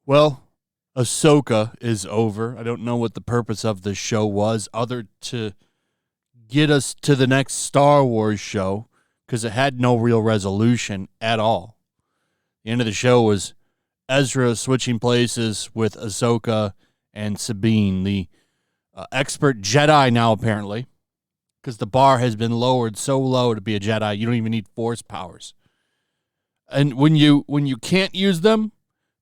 Well, Ahsoka is over. I don't know what the purpose of the show was other to get us to the next Star Wars show because it had no real resolution at all. The end of the show was Ezra switching places with Ahsoka and Sabine, the expert Jedi now apparently, because the bar has been lowered so low to be a Jedi, you don't even need Force powers. And when you can't use them,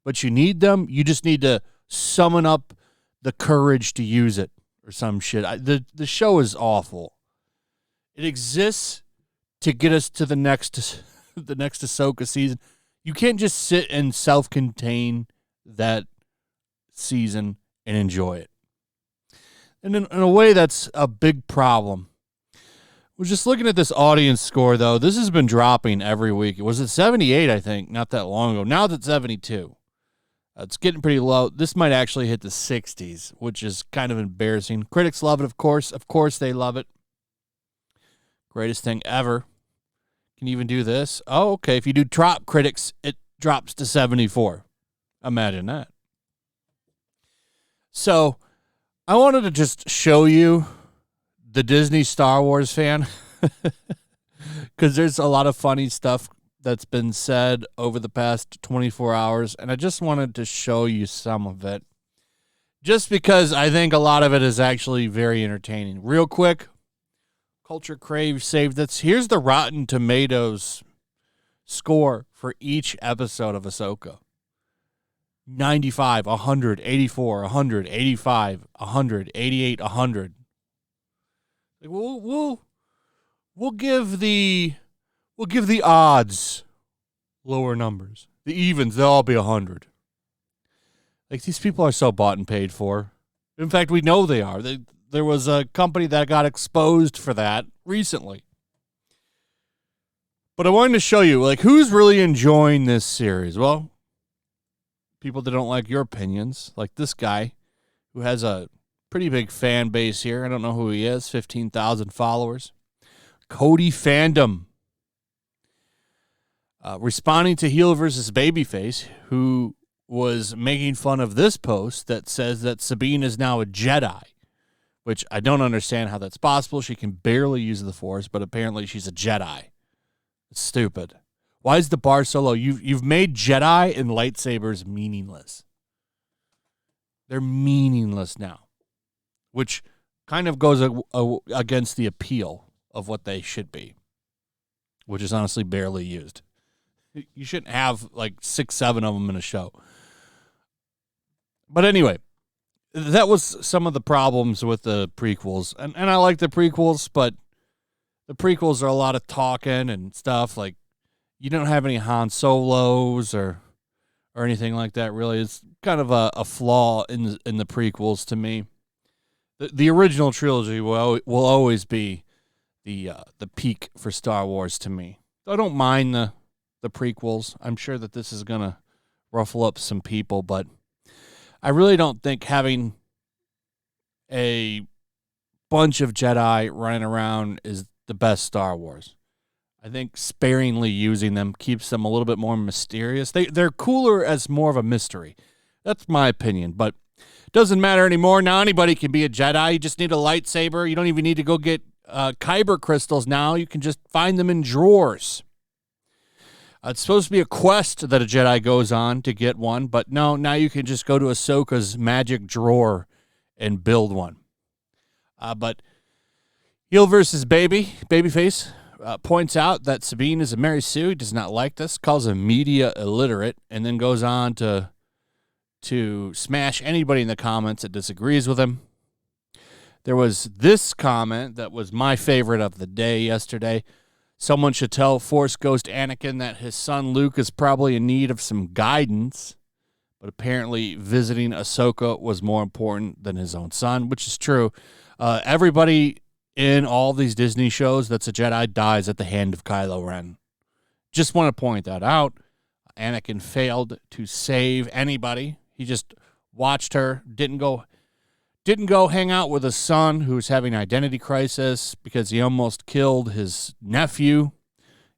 but you need them, you just need to summon up the courage to use it or some shit. The show is awful. It exists to get us to the next Ahsoka season. You can't just sit and self-contain that season and enjoy it. And in a way, that's a big problem. We're just looking at this audience score, though. This has been dropping every week. It was at 78, I think, not that long ago. Now it's at 72. It's getting pretty low. This might actually hit the 60s, which is kind of embarrassing. Critics love it, of course. Of course they love it. Greatest thing ever. Can you even do this? Oh, okay. If you do top critics, it drops to 74. Imagine that. So, I wanted to just show you the Disney Star Wars fan because there's a lot of funny stuff that's been said over the past 24 hours, and I just wanted to show you some of it just because I think a lot of it is actually very entertaining. Real quick, Culture Crave saved this. Here's the Rotten Tomatoes score for each episode of Ahsoka. 95, 100, 84, 100, 85, 100, 88, 100. We'll give the odds lower numbers. The evens, they'll all be 100. Like, these people are so bought and paid for. In fact, we know they are. There was a company that got exposed for that recently. But I wanted to show you, like, who's really enjoying this series? Well, people that don't like your opinions, like this guy who has a pretty big fan base here. I don't know who he is, 15,000 followers. Cody Fandom. Responding to Heel versus Babyface, who was making fun of this post that says that Sabine is now a Jedi, which I don't understand how that's possible. She can barely use the Force, but apparently she's a Jedi. It's stupid. Why is the bar so low? You've made Jedi and lightsabers meaningless. They're meaningless now, which kind of goes against the appeal of what they should be, which is honestly barely used. You shouldn't have like 6, 7 of them in a show. But anyway, that was some of the problems with the prequels. And I like the prequels, but the prequels are a lot of talking and stuff. Like, you don't have any Han Solos or anything like that, really. It's kind of a flaw in the prequels to me. The original trilogy will always be the peak for Star Wars to me. I don't mind the prequels. I'm sure that this is going to ruffle up some people, but I really don't think having a bunch of Jedi running around is the best Star Wars. I think sparingly using them keeps them a little bit more mysterious. They're cooler as more of a mystery. That's my opinion, but it doesn't matter anymore. Now anybody can be a Jedi. You just need a lightsaber. You don't even need to go get kyber crystals now. You can just find them in drawers. It's supposed to be a quest that a Jedi goes on to get one, but no, now you can just go to Ahsoka's magic drawer and build one. But Heel versus Babyface points out that Sabine is a Mary Sue. He does not like this, calls him media illiterate, and then goes on to smash anybody in the comments that disagrees with him. There was this comment that was my favorite of the day yesterday. Someone should tell Force Ghost Anakin that his son Luke is probably in need of some guidance, but apparently visiting Ahsoka was more important than his own son, which is true. Everybody in all these Disney shows that's a Jedi dies at the hand of Kylo Ren. Just want to point that out. Anakin failed to save anybody. He just watched her, didn't go didn't go hang out with his son who's having an identity crisis because he almost killed his nephew.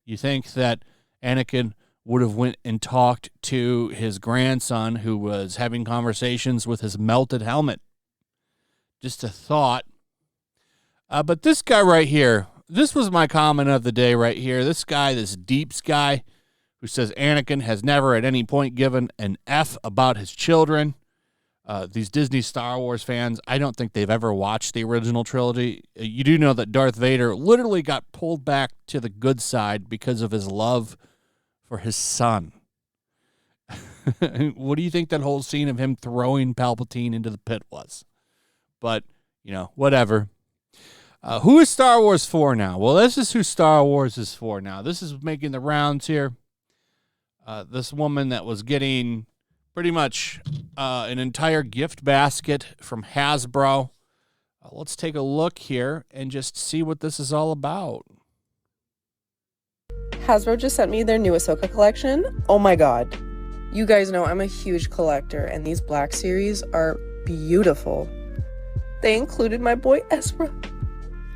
You think that Anakin would have went and talked to his grandson who was having conversations with his melted helmet. Just a thought. But this guy right here, this was my comment of the day right here. This guy, this Deeps guy, who says Anakin has never at any point given an F about his children. These Disney Star Wars fans, I don't think they've ever watched the original trilogy. You do know that Darth Vader literally got pulled back to the good side because of his love for his son. What do you think that whole scene of him throwing Palpatine into the pit was? But, you know, whatever. Who is Star Wars for now? Well, this is who Star Wars is for now. This is making the rounds here. This woman that was getting pretty much an entire gift basket from Hasbro. Let's take a look here and just see what this is all about. Hasbro just sent me their new Ahsoka collection. Oh my god. You guys know I'm a huge collector, and these Black Series are beautiful. They included my boy Ezra.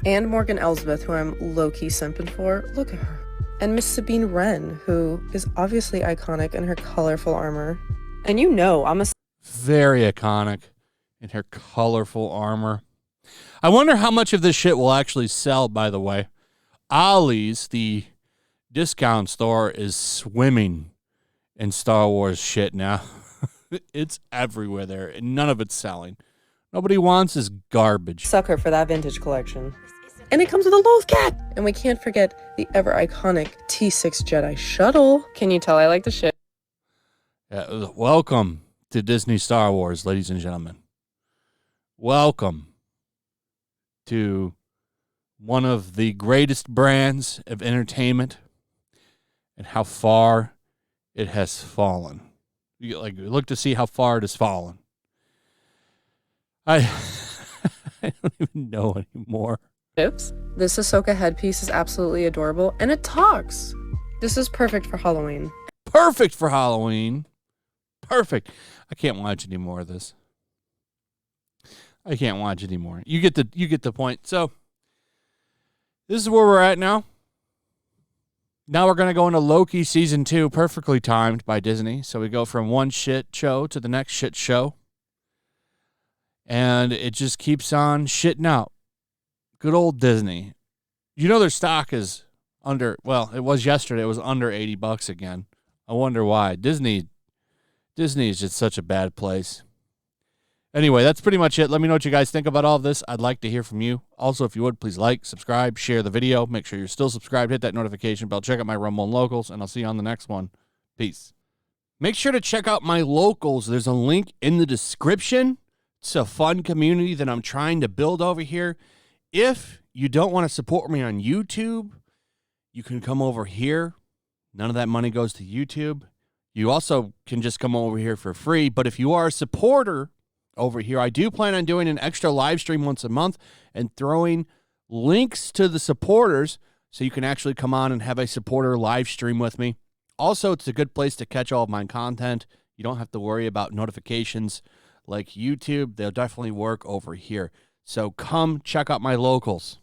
And Morgan Elsbeth, who I'm low-key simping for. Look at her. And Miss Sabine Wren, who is obviously iconic in her colorful armor. And you know, I'm a... Very iconic in her colorful armor. I wonder how much of this shit will actually sell, by the way. Ollie's, the discount store, is swimming in Star Wars shit now. It's everywhere there, and none of it's selling. Nobody wants is garbage. Sucker for that vintage collection. And it comes with a Loth Cat! And we can't forget the ever-iconic T6 Jedi shuttle. Can you tell I like the shit? Welcome to Disney Star Wars, ladies and gentlemen. Welcome to one of the greatest brands of entertainment and how far it has fallen. You look to see how far it has fallen. I don't even know anymore. This Ahsoka headpiece is absolutely adorable, and it talks. This is perfect for Halloween. Perfect for Halloween. Perfect. I can't watch any more of this. I can't watch anymore. You get the point. So this is where we're at now. Now we're going to go into Loki season 2, perfectly timed by Disney. So we go from one shit show to the next shit show. And it just keeps on shitting out. Good old Disney. You know their stock is under, well, it was yesterday. It was under $80 again. I wonder why. Disney is just such a bad place. Anyway, that's pretty much it. Let me know what you guys think about all of this. I'd like to hear from you. Also, if you would, please like, subscribe, share the video. Make sure you're still subscribed. Hit that notification bell. Check out my Rumble and Locals, and I'll see you on the next one. Peace. Make sure to check out my Locals. There's a link in the description. It's a fun community that I'm trying to build over here. If you don't want to support me on YouTube, you can come over here. None of that money goes to YouTube. You also can just come over here for free. But if you are a supporter over here, I do plan on doing an extra live stream once a month and throwing links to the supporters so you can actually come on and have a supporter live stream with me. Also, it's a good place to catch all of my content. You don't have to worry about notifications like YouTube. They'll definitely work over here. So come check out my Locals.